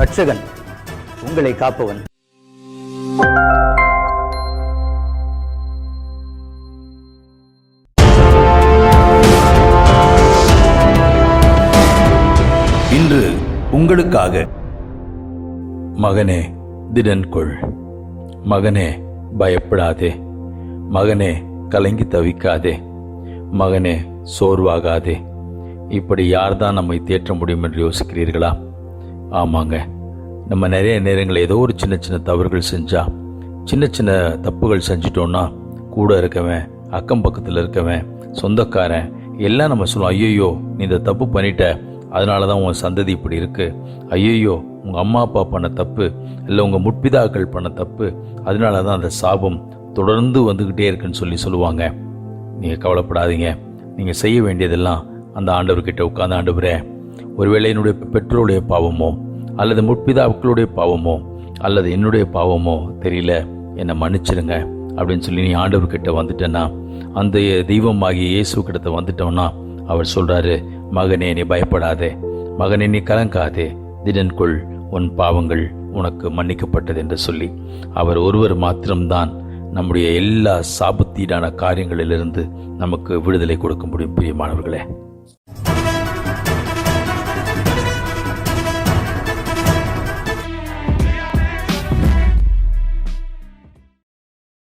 ரட்சகன், உங்களை காப்பவன். இன்று உங்களுக்காக. மகனே, திடன் கொள். மகனே, பயப்படாதே. மகனே, கலங்கி தவிக்காதே. மகனே, சோர்வாகாதே. இப்படி யார்தான் நம்மை தேற்ற முடியும் என்று யோசிக்கிறீர்களா? ஆமாங்க, நம்ம நிறைய நேரங்களில் ஏதோ ஒரு சின்ன சின்ன தவறுகள் செஞ்சா, சின்ன சின்ன தப்புகள் செஞ்சிட்டோம்னா, கூட இருக்கவன், அக்கம் பக்கத்தில் இருக்கவன், சொந்தக்காரன் எல்லாம் நம்ம சொல்லுவோம், ஐயோ நீ இந்த தப்பு பண்ணிட்ட, அதனால தான் உன் சந்ததி இப்படி இருக்கு. ஐயோ உங்கள் அம்மா அப்பா பண்ண தப்பு, இல்லை உங்கள் முற்பிதாக்கள் பண்ண தப்பு, அதனால தான் அந்த சாபம் தொடர்ந்து வந்துக்கிட்டே இருக்குன்னு சொல்லுவாங்க. நீங்கள் கவலைப்படாதீங்க. நீங்கள் செய்ய வேண்டியதெல்லாம் அந்த ஆண்டவர்கிட்ட உட்கார்ந்து, ஆண்டவரே, ஒருவேளை என்னுடைய பெற்றோருடைய பாவமோ அல்லது முற்பிதாக்களுடைய பாவமோ அல்லது என்னுடைய பாவமோ தெரியல, என்னை மன்னிச்சிருங்க அப்படின்னு சொல்லி நீ ஆண்டவர்கிட்ட வந்துட்டேன்னா, அந்த தெய்வமாகிய இயேசு கிட்ட வந்துட்டோம்னா, அவர் சொல்றாரு, மகனே நீ பயப்படாதே, மகனே நீ கலங்காதே, திடன் கொள், உன் பாவங்கள் உனக்கு மன்னிக்கப்பட்டது என்று சொல்லி அவர் ஒருவர் மாத்திரம்தான் நம்முடைய எல்லா சாபத்தீடான காரியங்களிலிருந்து நமக்கு விடுதலை கொடுக்க முடியும். பிரியமானவர்களே,